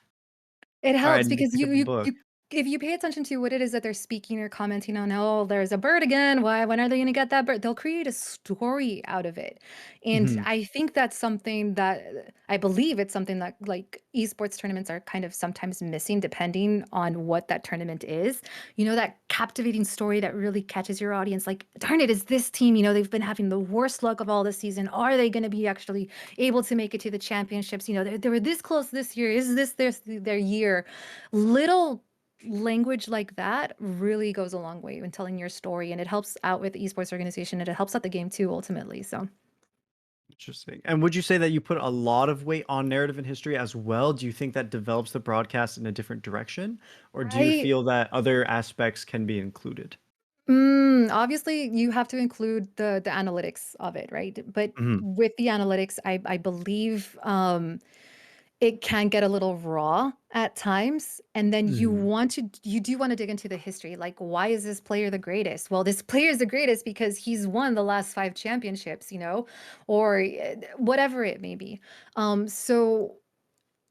B: It
A: All right, I
B: helps
A: need to
B: because
A: pick up a book.
B: you if you pay attention to what it is that they're speaking or commenting on, oh, there's a bird again. Why? When are they going to get that bird? They'll create a story out of it, and
A: Hmm.
B: I think that's something that I believe it's something that like esports tournaments are kind of sometimes missing, depending on what that tournament is. You know, that captivating story that really catches your audience. Like, darn it, is this team? You know, they've been having the worst luck of all the season. Are they going to be actually able to make it to the championships? You know, they were this close this year. Is this their year? Little language like that really goes a long way in telling your story, and it helps out with the esports organization, and it helps out the game too ultimately. So
A: Interesting. And would you say that you put a lot of weight on narrative and history as well? Do you think that develops the broadcast in a different direction, or do you
B: I
A: feel that other aspects can be included?
B: obviously you have to include the analytics of it, right? But
A: Hmm.
B: with the analytics, I believe it can get a little raw at times, and then
A: Hmm.
B: you do want to dig into the history, like, why is this player the greatest? Well, this player is the greatest because he's won the last 5 championships, or whatever it may be. So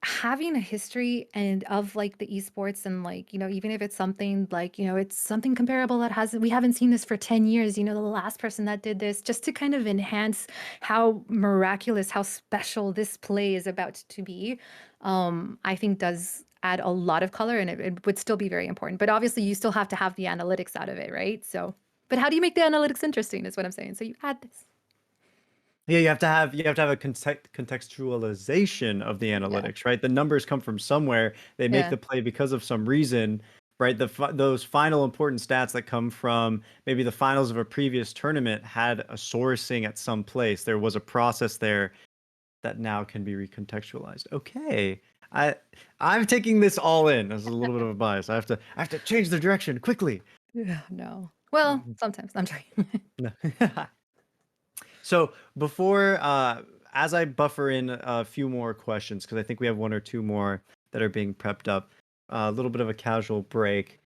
B: having a history and of like the esports, and like, even if it's something like, it's something comparable that hasn't we haven't seen this for 10 years, the last person that did this, just to kind of enhance how miraculous, how special this play is about to be, I think does add a lot of color, and it would still be very important. But obviously, you still have to have the analytics out of it, right? So, but how do you make the analytics interesting? Is what I'm saying. So you add this.
A: Yeah, you have to have a contextualization of the
B: Yeah.
A: analytics, right? The numbers come from somewhere. They make
B: Yeah.
A: the play because of some reason, right? Those final important stats that come from maybe the finals of a previous tournament had a sourcing at some place. There was a process there that now can be recontextualized. Okay. I I'm taking this all in. There's a little bit of a bias. I have to change the direction quickly.
B: Yeah. No. Well, sometimes I'm trying.
A: No. So before, as I buffer in a few more questions, because I think we have one or two more that are being prepped up, a little bit of a casual break.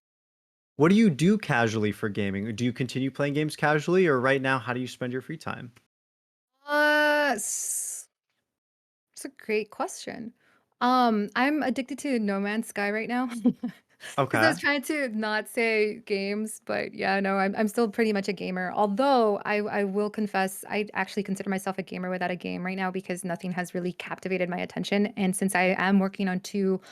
A: What do you do casually for gaming? Do you continue playing games casually, or right now, how do you spend your free time?
B: S It's a great question. I'm addicted to No Man's Sky right now. Because I
A: Okay.
B: was trying to not say games, but yeah, no, I'm still pretty much a gamer. Although I will confess, I actually consider myself a gamer without a game right now because nothing has really captivated my attention. And since I am working on two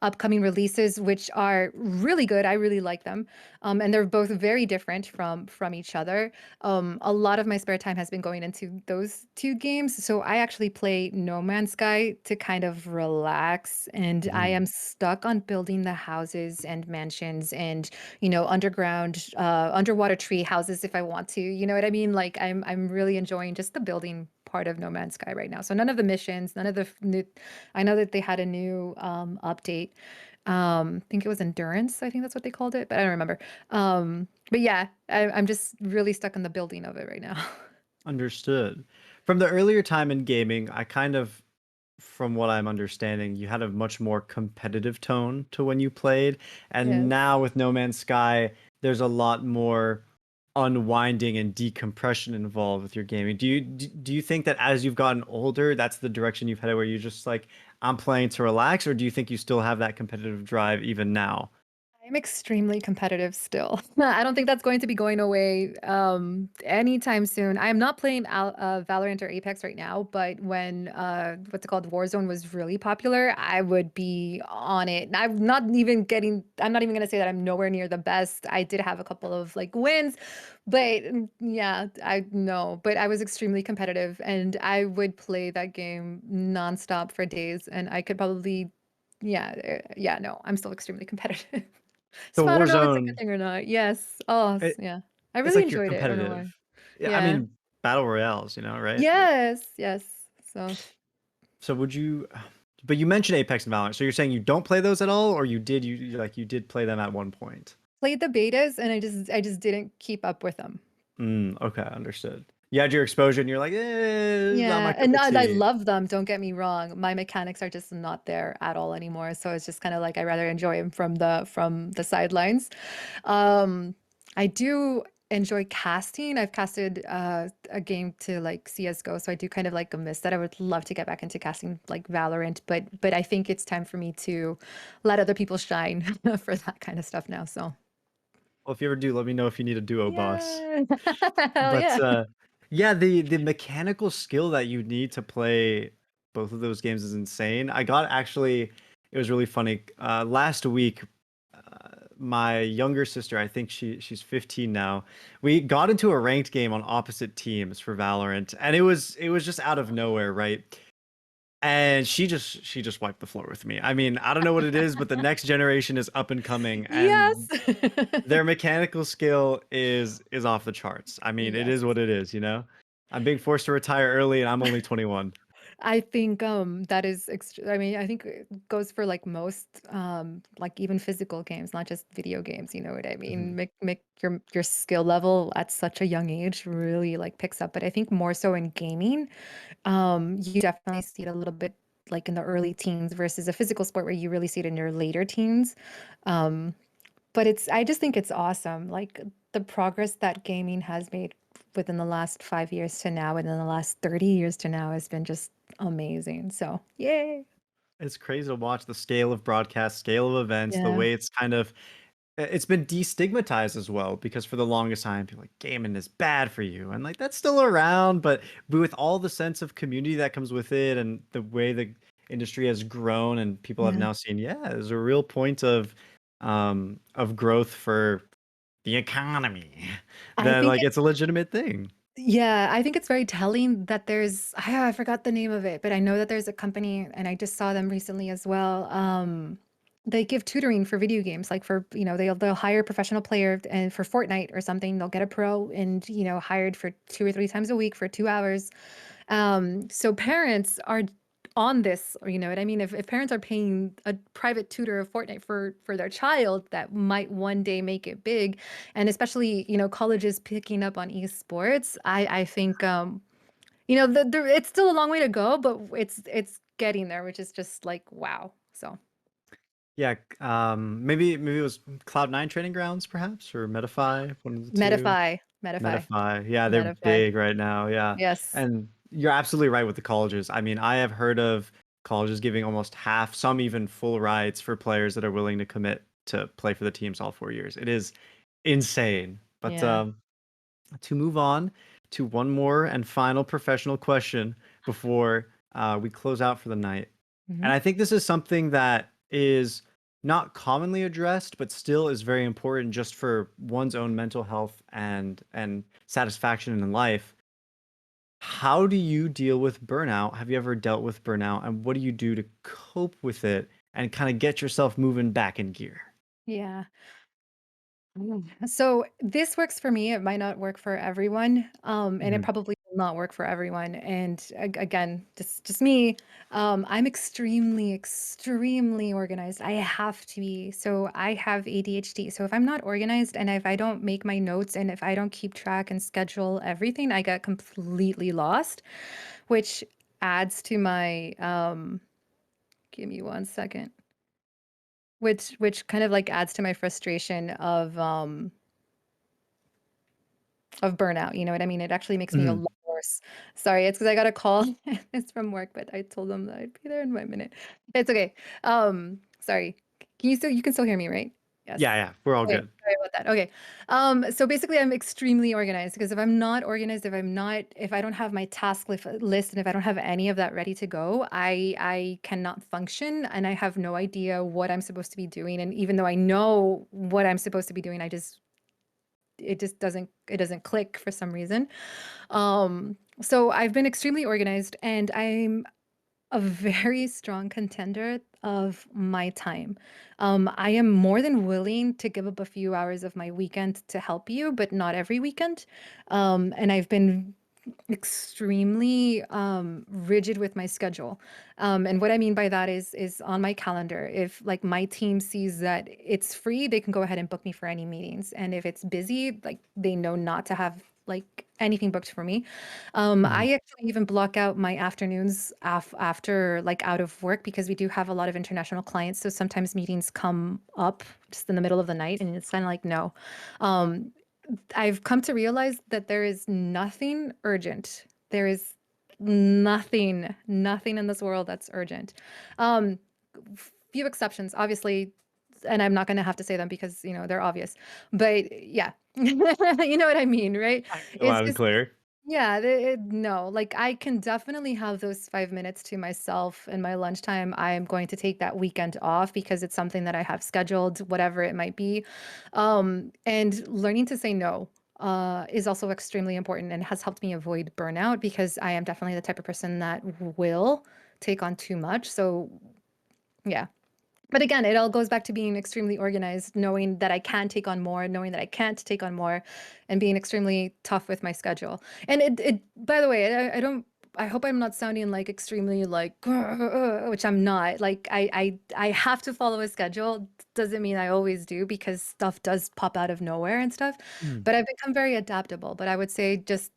B: upcoming releases, which are really good. I really like them, and they're both very different from each other. A lot of my spare time has been going into those two games. So I actually play No Man's Sky to kind of relax, and I
A: Mhm.
B: am stuck on building the houses and mansions and underground, underwater tree houses if I want to. You know what I mean? Like I'm really enjoying just the building part of No Man's Sky right now. So none of the missions, none of the new. I know that they had a new update. I think it was endurance. I think that's what they called it, but I don't remember. But yeah, I'm just really stuck in the building of it right now.
A: Understood. From the earlier time in gaming, I kind of, from what I'm understanding, you had a much more competitive tone to when you played. And
B: Yes.
A: now with No Man's Sky, there's a lot more unwinding and decompression involved with your gaming. Do you think that as you've gotten older, that's the direction you've headed where you're just like, I'm playing to relax, or do you think you still have that competitive drive even now?
B: I'm extremely competitive still. I don't think that's going to be going away anytime soon. I am not playing Valorant or Apex right now, but when what's it called, Warzone was really popular, I would be on it. I'm not even going to say that I'm nowhere near the best. I did have a couple of like wins, but yeah, I know. But I was extremely competitive, and I would play that game nonstop for days, and I could probably, yeah, yeah, no, I'm still extremely competitive.
A: So
B: So I don't know if it's a good
A: Warzone,
B: thing or not. Yes. Oh,
A: it,
B: yeah. I
A: it's
B: really
A: like you're
B: enjoyed it, I don't know
A: competitive.
B: why.
A: Yeah, I
B: Yeah.
A: mean, battle royales, right?
B: Yes, yes. So,
A: So would you, but you mentioned Apex and Valorant. So you're saying you don't play those at all, or you did play them at one point?
B: played the betas and I just didn't keep up with them.
A: Okay, understood. You had your exposure and you're like, it's not my
B: Yeah,
A: cup
B: and
A: of
B: I
A: tea.
B: love them, don't get me wrong. My mechanics are just not there at all anymore, so it's just kinda like I rather enjoy them from the sidelines. Um, I do enjoy casting. I've casted a game to like CS:GO, so I do kind of like miss that. I would love to get back into casting like Valorant, but I think it's time for me to let other people shine for that kind of stuff now. So
A: Well, if you ever do, let me know if you need a duo boss.
B: yeah, hell
A: But
B: yeah.
A: yeah, the mechanical skill that you need to play both of those games is insane. I got actually, it was really funny. Last week, my younger sister, I think she's 15 now. We got into a ranked game on opposite teams for Valorant, and it was just out of nowhere, right? And she just wiped the floor with me. I mean, I don't know what it is, but the next generation is up and coming,
B: Yes.
A: and their mechanical skill is off the charts. I mean, it
B: Yes.
A: is what it is. I'm being forced to retire early, and I'm only 21.
B: I think that is I mean, I think it goes for like most like even physical games, not just video games, you know what I mean?
A: Mhm.
B: Make your skill level at such a young age really like picks up. But I think more so in gaming, you definitely see it a little bit like in the early teens versus a physical sport where you really see it in your later teens. Um, but I just think it's awesome. Like the progress that gaming has made within the last 5 years to now, and in the last 30 years to now has been just amazing. So, yay.
A: It's crazy to watch the scale of broadcast, scale of events, the
B: Yeah.
A: way it's kind of it's been destigmatized as well because for the longest time people were like gaming is bad for you and like that's still around, but with all the sense of community that comes with it and the way that industry has grown and people have
B: Yeah.
A: now seen, yeah, there's a real point of growth for the economy,
B: I
A: then
B: think
A: like it's a legitimate thing.
B: Yeah, I think it's very telling that there's I forgot the name of it, but I know that there's a company and I just saw them recently as well. They give tutoring for video games, like for, they'll hire a professional player and for Fortnite or something, they'll get a pro and, hired for 2 or 3 times a week for 2 hours. So parents are on this, or you know what I mean? If parents are paying a private tutor of Fortnite for their child that might one day make it big, and especially, colleges picking up on esports, I think it's still a long way to go, but it's getting there, which is just like wow. So
A: Yeah, maybe it was Cloud9 Training Grounds, perhaps, or Metafy, one of the two.
B: Metafy, Metafy,
A: Metafy, yeah, they're
B: Metafy.
A: big right now, yeah.
B: Yes.
A: And you're absolutely right with the colleges. I mean, I have heard of colleges giving almost half, some even full rights for players that are willing to commit to play for the teams all 4 years. It is insane. But
B: Yeah.
A: to move on to one more and final professional question before we close out for the night.
B: Hmm.
A: And I think this is something that is not commonly addressed, but still is very important just for one's own mental health and satisfaction in life. How do you deal with burnout? Have you ever dealt with burnout? And what do you do to cope with it and kind of get yourself moving back in gear?
B: Yeah. So this works for me. It might not work for everyone, and it
A: Mhm.
B: probably will not work for everyone. And again, just me. I'm extremely, extremely organized. I have to be. So I have ADHD. So if I'm not organized, and if I don't make my notes, and if I don't keep track and schedule everything, I get completely lost, which adds to my. Give me one second. Which kind of like adds to my frustration of burnout, you know what I mean? It actually makes me a
A: Mhm.
B: lot worse. Sorry, it's because I got a call. It's from work, but I told them that I'd be there in 1 minute. It's okay. Sorry. You can still hear me, right?
A: Yeah,
B: Yes.
A: yeah, we're all
B: Okay,
A: good.
B: sorry about that. Okay. So basically I'm extremely organized because if I'm not organized, if I don't have my list and if I don't have any of that ready to go, I cannot function and I have no idea what I'm supposed to be doing. And even though I know what I'm supposed to be doing, it doesn't click for some reason. So I've been extremely organized and I'm a very strong contender of my time. I am more than willing to give up a few hours of my weekend to help you, but not every weekend. And I've been extremely rigid with my schedule. And what I mean by that is on my calendar. If like my team sees that it's free, they can go ahead and book me for any meetings. And if it's busy, like they know not to have like anything booked for me.
A: Mhm.
B: I actually even block out my afternoons after like out of work because we do have a lot of international clients. So sometimes meetings come up just in the middle of the night and it's kind of like, no. Um, I've come to realize that there is nothing urgent. There is nothing in this world that's urgent. Um, few exceptions, obviously, and I'm not going to have to say them because, they're obvious. But yeah, you know what I mean, right? It's
A: Loud and
B: just
A: clear.
B: yeah, no, like I can definitely have those 5 minutes to myself in my lunchtime. I am going to take that weekend off because it's something that I have scheduled, whatever it might be. And learning to say no is also extremely important and has helped me avoid burnout because I am definitely the type of person that will take on too much. So, yeah. But again, it all goes back to being extremely organized, knowing that I can take on more, knowing that I can't take on more, and being extremely tough with my schedule. And by the way, I don't, I hope I'm not sounding like extremely like, which I'm not. Like I have to follow a schedule. Doesn't mean I always do because stuff does pop out of nowhere and stuff.
A: Mhm.
B: But I've become very adaptable. But I would say just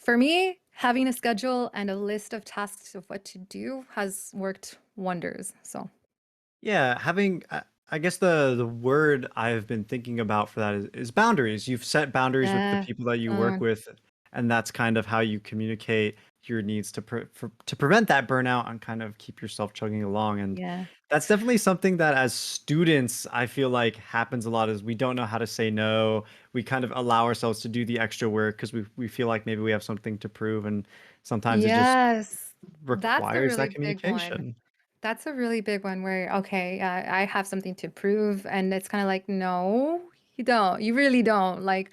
B: for me, having a schedule and a list of tasks of what to do has worked wonders. So.
A: Yeah, having I guess the word I've been thinking about for that is boundaries. You've set boundaries with the
B: Yeah.
A: people that you work
B: Uh,
A: with, and that's kind of how you communicate your needs to prevent that burnout and kind of keep yourself chugging along. And
B: yeah.
A: that's definitely something that as students, I feel like happens a lot is we don't know how to say no. We kind of allow ourselves to do the extra work because we feel like maybe we have something to prove, and sometimes it just
B: Yes. That's a
A: requires that
B: really big one.
A: communication.
B: That's a really big one where, okay, I have something to prove. And it's kind of like, no, you don't. You really don't. Like,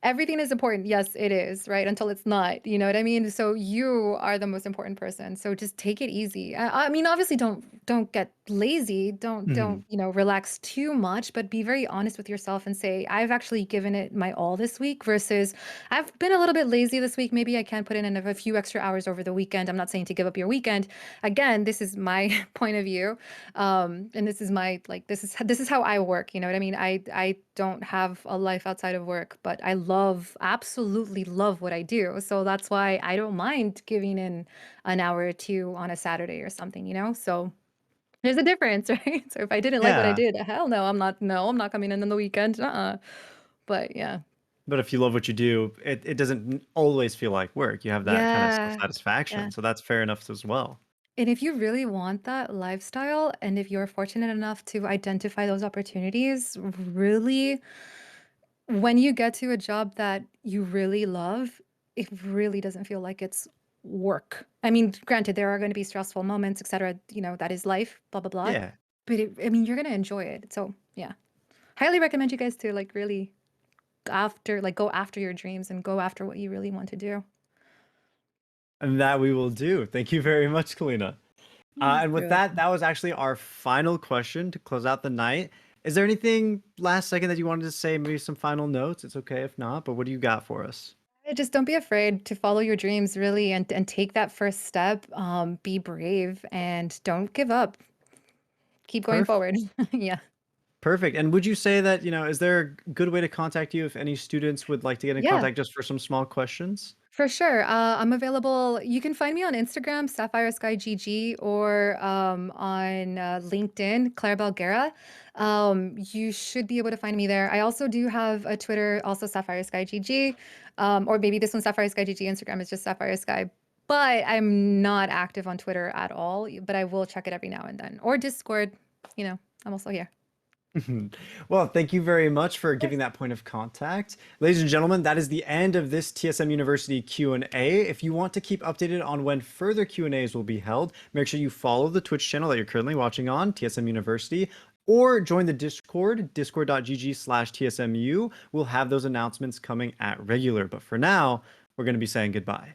B: everything is important. Yes, it is, right? Until it's not. You know what I mean? So you are the most important person. So just take it easy. I mean, obviously, don't get lazy. Don't
A: Mhm.
B: relax too much. But be very honest with yourself and say, I've actually given it my all this week. Versus, I've been a little bit lazy this week. Maybe I can put in a few extra hours over the weekend. I'm not saying to give up your weekend. Again, this is my point of view, and this is my like this is how I work. You know what I mean? I don't have a life outside of work, but I absolutely love what I do. So that's why I don't mind giving in an hour or two on a Saturday or something, you know? So there's a difference, right? So if I didn't like what I
A: Yeah.
B: did, hell no, I'm not coming in on the weekend. But yeah.
A: But if you love what you do, it doesn't always feel like work. You have that kind of
B: Yeah.
A: self-satisfaction.
B: Yeah.
A: So that's fair enough as well.
B: And if you really want that lifestyle, and if you're fortunate enough to identify those opportunities, really, when you get to a job that you really love, it really doesn't feel like it's work. I mean, granted, there are going to be stressful moments, etc. You know, that is life, blah, blah, blah.
A: Yeah.
B: But I mean, you're going to enjoy it. So, yeah. Highly recommend you guys to like really go after your dreams and go after what you really want to do.
A: And that we will do. Thank you very much, Kalina. And with
B: You're
A: that,
B: welcome.
A: that was actually our final question to close out the night. Is there anything last second that you wanted to say? Maybe some final notes? It's okay if not, but what do you got for us?
B: Just don't be afraid to follow your dreams, really, and take that first step. Be brave and don't give up. Keep going
A: Perfect.
B: forward. Yeah.
A: Perfect. And would you say that, is there a good way to contact you if any students would like to get in
B: Yeah.
A: contact just for some small questions?
B: For sure. I'm available. You can find me on Instagram, Sapphire Sky GG, or on LinkedIn, Claribel Guerra. You should be able to find me there. I also do have a Twitter, also Sapphire Sky GG, or maybe this one's Sapphire Sky GG. Instagram is just Sapphire Sky. But I'm not active on Twitter at all, but I will check it every now and then. Or Discord, I'm also here.
A: Well, thank you very much for
B: Of course.
A: giving that point of contact. Ladies and gentlemen, that is the end of this TSM University Q&A. If you want to keep updated on when further Q&As will be held, make sure you follow the Twitch channel that you're currently watching on, TSM University, or join the Discord, discord.gg/TSMU. We'll have those announcements coming at regular. But for now, we're going to be saying goodbye.